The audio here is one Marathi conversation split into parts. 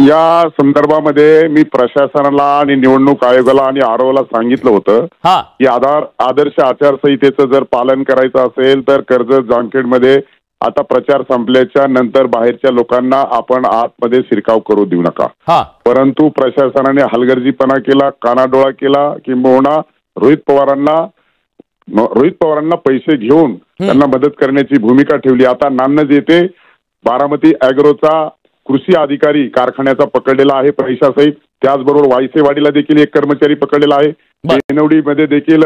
या संदर्भामध्ये मी प्रशासनाला आणि निवडणूक आयोगाला आणि आरोला सांगितलं होतं की आदर्श आचारसंहितेचं जर पालन करायचं असेल तर कर्जत जामखेडमध्ये आता प्रचार संपल्याच्या नंतर बाहेरच्या लोकांना आपण आतमध्ये शिरकाव करू देऊ नका. परंतु प्रशासनाने हलगर्जीपणा केला, कानाडोळा केला, किंबहुना रोहित पवारांना पैसे घेऊन त्यांना मदत करण्याची भूमिका ठेवली. आता नान्नज येथे बारामती अॅग्रोचा कृषी अधिकारी कारखान्याचा पकडलेला आहे पैशासहित. त्याचबरोबर वायसेवाडीला देखील एक कर्मचारी पकडलेला आहे. बेनवडीमध्ये देखील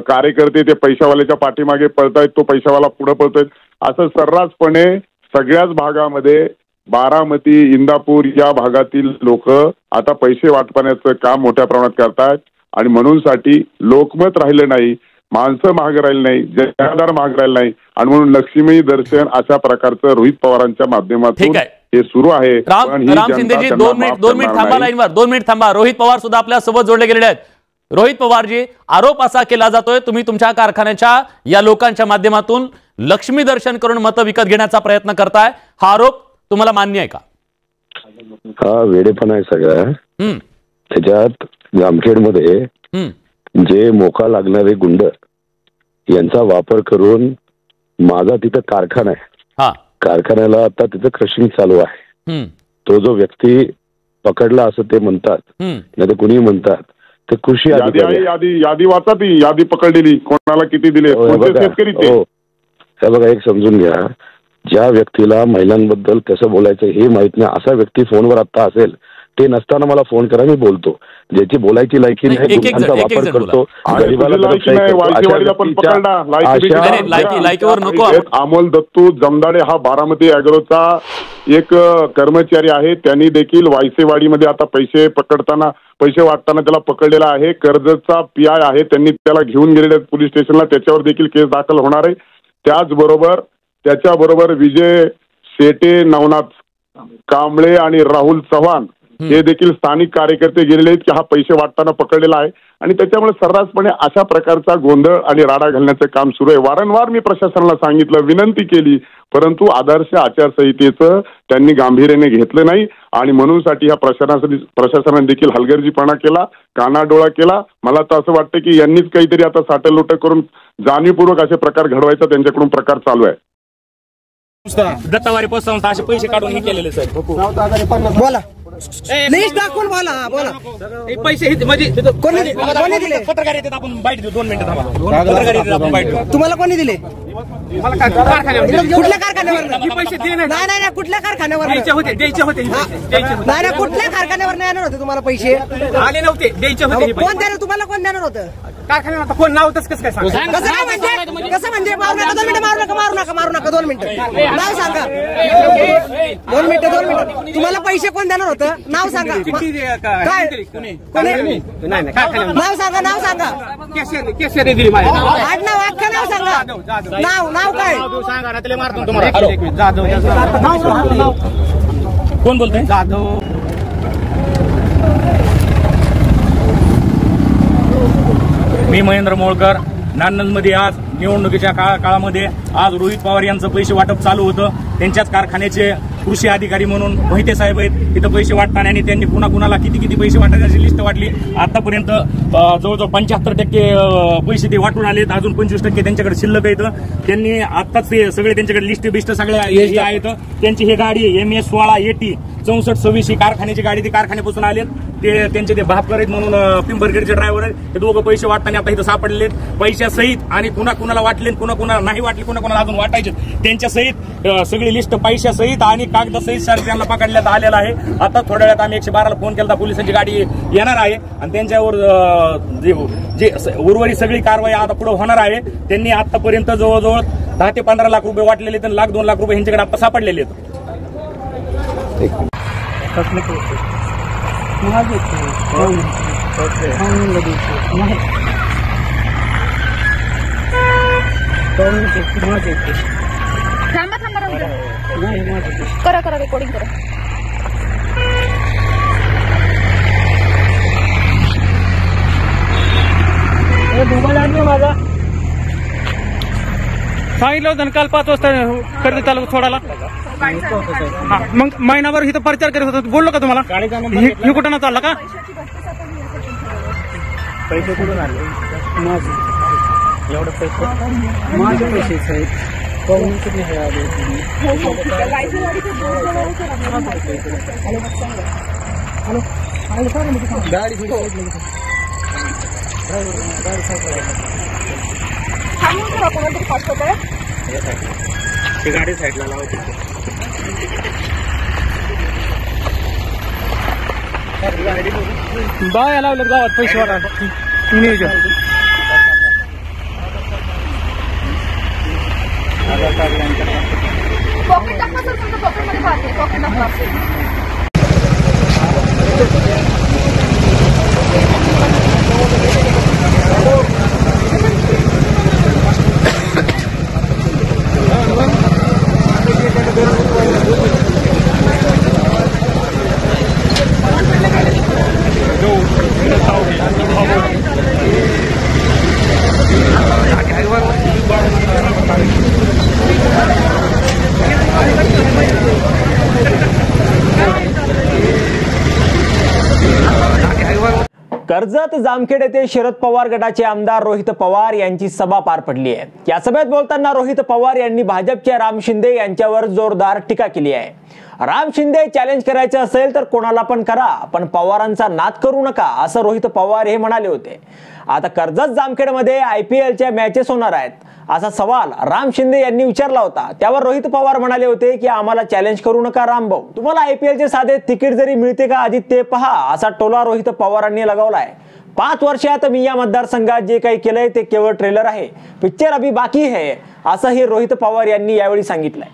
कार्यकर्ते ते पैशावाल्याच्या पाठीमागे पळतायत, तो पैशावाला पुढे पळतोय. असं सर्रासपणे सगळ्याच भागामध्ये बारामती, इंदापूर या भागातील लोक आता पैसे वाटपाण्याचं काम मोठ्या प्रमाणात करतायत. आणि म्हणूनसाठी लोकमत राहिलं नाही, माणसं महाग राहिली नाही, जनाधार महाग राहिला नाही. आणि म्हणून लक्ष्मी दर्शन अशा प्रकारचं रोहित पवारांच्या माध्यमातून हे सुरू आहे. राम शिंदेजी 2 मिनिट थांबा लाईनवर, 2 मिनिट थांबा. रोहित पवार सुद्धा आपल्या सोबत जोडले गेलेले आहेत. रोहित पवारजी, आरोप असा केला जातोय तुम्ही तुमच्या कारखान्याच्या या लोकांच्या माध्यमातून लक्ष्मी दर्शन करून मतं विकत घेण्याचा प्रयत्न करताय. हा आरोप तुम्हाला मान्य आहे का? हा वेडेपणा आहे सगळा. त्याच्यात जामखेडमध्ये जे मोका लागणारे गुंड यांचा वापर करून माझा तिथं कारखाना आहे, कारखान्याला आता तिथं क्रशिंग चालू आहे. तो जो व्यक्ती पकडला असं ते म्हणतात, नाही तर कुणी म्हणतात ते कृषी यादी वाचा, ती यादी पकडलेली कोणाला किती दिले शेतकरी. हे बघा, एक समजून घ्या, ज्या व्यक्तीला महिलांबद्दल कसं बोलायचं हे माहित नाही असा व्यक्ती फोनवर आता असेल, ते नसताना मला फोन करा, मी बोलतो. ज्याची बोलायची लायकी नाही गुंडांचा वापर करतो. अमोल दत्तू जमदाडे हा बारामती अॅग्रोचा एक कर्मचारी आहे. त्यांनी देखील वायसेवाडीमध्ये आता पैसे वाटताना त्याला पकडलेला आहे. कर्जतचा PI आहे, त्यांनी त्याला घेऊन गेलेले पोलीस स्टेशनला, त्याच्यावर देखील केस दाखल होणार आहे. त्याच्याबरोबर विजय शेटे, नवनाथ कांबळे आणि राहुल चव्हाण हे देखील स्थानिक कार्यकर्ते गेलेले आहेत की हा पैसे वाटताना पकडलेला आहे. आणि त्याच्यामुळे सर्रासपणे अशा प्रकारचा गोंधळ आणि राडा घालण्याचं काम सुरू आहे. वारंवार मी प्रशासनाला सांगितलं, विनंती केली, परंतु आदर्श आचारसंहितेचं त्यांनी गांभीर्याने घेतलं नाही. आणि म्हणूनसाठी ह्या प्रशासनाने देखील हलगर्जीपणा केला, कानाडोळा केला. मला तर असं वाटतं की यांनीच काहीतरी आता साटलोट करून जाणीवपूर्वक असे प्रकार घडवायचा त्यांच्याकडून प्रकार चालू आहे. दत्तावारी पतसंस्था असे पैसे काढून हे केलेले सर. बोला लिस्ट दाखवून बोला पैसे म्हणजे कोणी दिले? पत्रकार येतात, आपण बाईट देऊ. 2 मिनिटं थांबा. पत्रकार येतात, आपण बाईट देऊ. तुम्हाला कोणी दिले? कुठल्या कारखान्यावर? पैसे दे. नाही कुठल्या कारखान्यावर? द्यायचे होते. नाही कुठल्या कारखान्यावर नाही येणार होते तुम्हाला पैसे? आले नव्हते, द्यायचे होते. कोण देणार तुम्हाला? कोण देणार होतं? कारखान्याला कोण नावतच कसं काय सांगा? कसं म्हणजे? मारू नका 2 मिनिटं. 2 मिनिटं नाव सांगा. 2 मिनिटं. तुम्हाला पैसे कोण देणार होतं? नाव सांगा. काय नाव सांगा? नाव सांगा. आडनाव अख्खं नाव सांगा. नाव काय सांगा ना, त्याला मारतो तुम्हाला. जाधव. कोण बोलतोय? जाधव. मी महेंद्र मोळकर. नान्नजमध्ये आज निवडणुकीच्या काळामध्ये आज रोहित पवार यांचं पैसे वाटप चालू होतं. त्यांच्याच कारखान्याचे कृषी अधिकारी म्हणून मोहिते साहेब आहेत तिथं पैसे वाटताना, आणि त्यांनी कुणाला किती पैसे वाटायची लिस्ट वाटली. आतापर्यंत जवळजवळ 75% पैसे ते वाटून आलेत. अजून 25% त्यांच्याकडे शिल्लक आहेत. त्यांनी आत्ताच ते सगळे त्यांच्याकडे लिस्ट सगळ्या हे आहेत. त्यांची ही गाडी MS16 AT 6426 ही कारखान्याची गाडी, ती कारखान्यापासून आलेत. ते त्यांचे ते भापकर आहेत म्हणून पिंपरगडचे ड्रायव्हर आहेत. ते दोघं पैसे वाटताना आता इथं सापडलेत पैशासहित. आणि कुणाला वाटले, कुणाला नाही वाटले, कुणाला अजून वाटायचे, त्यांच्या सहित सगळी लिस्ट पैशासहित आणि कागदासहित त्यांना पकडण्यात आलेला आहे. आता थोड्या वेळात आम्ही 112ला फोन केला, पोलिसांची गाडी येणार आहे आणि त्यांच्यावर जे उर्वरित सगळी कारवाई आता पुढे होणार आहे. त्यांनी आतापर्यंत जवळजवळ 10 ते 15 लाख रुपये वाटलेले आहेत. 1-2 लाख रुपये यांच्याकडे आता सापडलेले आहेत. करा रेकॉर्डिंग करा. माझा सांगितलं होतं काल 5 वाजता कर्जत तालुका सोडायला. मग महिनाभर इथं प्रचार करत होता, बोललो का तुम्हाला? हे कुठं ना चालला का? पैसे कुठून आले? एवढं पैसे माझे पैसे साहेब पाहून किती हे आले. गाडी गाडी साईडला लावते. बाया लावलं गावात पैसे वाटायला नियोजन. पॉकेट टाकला सर, तुमच्या पॉकेटमध्ये पाहते, पॉकेट टाकला. कर्जत जामखेड येथे शरद पवार गटाचे आमदार रोहित पवार यांची सभा पार पडली आहे. या सभेत बोलताना रोहित पवार यांनी भाजपच्या राम शिंदे यांच्यावर जोरदार टीका केली आहे. राम शिंदे चॅलेंज करायचे असेल तर कोणाला पण करा, पण पवारांचा नाद करू नका, असं रोहित पवार हे म्हणाले होते. आता कर्जत जामखेडमध्ये IPLच्या मॅचेस होणार आहेत असा सवाल राम शिंदे यांनी विचारला होता. त्यावर रोहित पवार म्हणाले होते की आम्हाला चॅलेंज करू नका रामभाऊ, तुम्हाला IPLचे साधे तिकीट जरी मिळते का आधी ते पहा, असा टोला रोहित पवारांनी लगावलाय. 5 वर्षात मी या मतदारसंघात जे काही केलंय ते केवळ ट्रेलर आहे, पिक्चर अभी बाकी है, असंही रोहित पवार यांनी यावेळी सांगितलंय.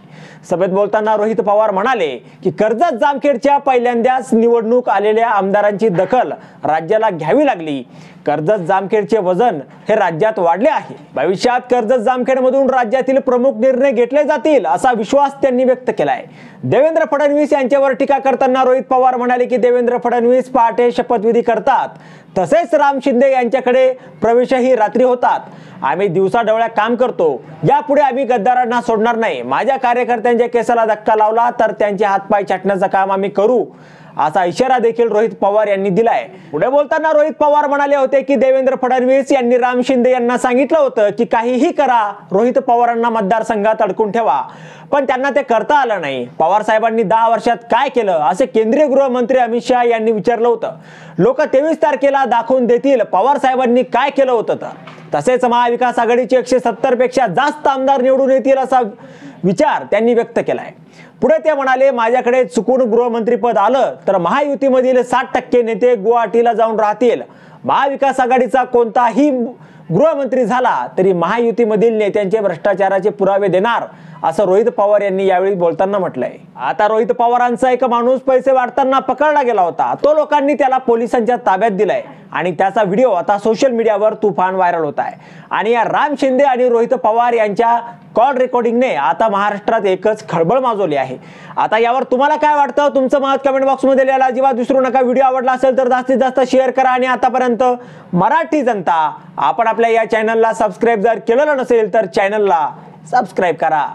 सभेत बोलताना रोहित पवार म्हणाले की कर्जत जामखेडच्या पहिल्यांदाच निवडणूक आलेल्या आमदारांची दखल राज्याला घ्यावी लागली. कर्जत जामखेडचे वजन हे राज्यात वाढले आहे. भविष्यात कर्जत जामखेडमधून राज्यातील प्रमुख निर्णय घेतले जातील असा विश्वास त्यांनी व्यक्त केलाय. देवेंद्र फडणवीस यांच्यावर टीका करताना रोहित पवार म्हणाले की देवेंद्र फडणवीस पहाटे शपथविधी करतात, तसेच राम शिंदे यांच्याकडे प्रवेशही रात्री होतात. आम्ही दिवसाढवळ्या काम करतो, यापुढे आम्ही गद्दारांना सोडणार नाही. माझ्या कार्यकर्त्यांच्या केसाला धक्का लावला तर त्यांचे हातपाय छाटण्याचं काम आम्ही करू, असा इशारा देखील रोहित पवार यांनी दिलाय. पुढे बोलताना रोहित पवार म्हणाले होते की देवेंद्र फडणवीस यांनी राम शिंदे यांना सांगितलं होतं की काहीही करा, रोहित पवारांना मतदारसंघात अडकून ठेवा, पण त्यांना ते करता आलं नाही. पवार साहेबांनी 10 वर्षात काय केलं असे केंद्रीय गृहमंत्री अमित शहा यांनी विचारलं होतं. लोक 23 तारखेला दाखवून देतील पवार साहेबांनी काय केलं होतं तर. तसेच महाविकास आघाडीचे 170 पेक्षा जास्त आमदार निवडून येतील असा विचार त्यांनी व्यक्त केलाय. पुढे ते म्हणाले, माझ्याकडे चुकून गृहमंत्रीपद आलं तर महायुतीमधील 60% नेते गुवाहाटीला जाऊन राहतील. महाविकास आघाडीचा कोणताही गृहमंत्री झाला तरी महायुतीमधील नेत्यांचे भ्रष्टाचाराचे पुरावे देणार, असं रोहित पवार यांनी यावेळी बोलताना म्हटलंय. आता रोहित पवारांचा एक माणूस पैसे वाटताना पकडला गेला होता, तो लोकांनी त्याला पोलिसांच्या ताब्यात दिलाय आणि त्याचा व्हिडिओ आता सोशल मीडियावर तुफान व्हायरल होत आहे. आणि या राम शिंदे आणि रोहित पवार यांच्या कॉल रेकॉर्डिंगने आता महाराष्ट्रात एकच खळबळ माजवली आहे. आता यावर तुम्हाला काय वाटतं, तुमचं मत कमेंट बॉक्समध्ये लिहायला अजिबात विसरू नका. व्हिडिओ आवडला असेल तर जास्तीत जास्त शेअर करा. आणि आतापर्यंत मराठी जनता, आपण आपल्या या चॅनलला सबस्क्राईब जर केलेलं नसेल तर चॅनलला सबस्क्राईब करा.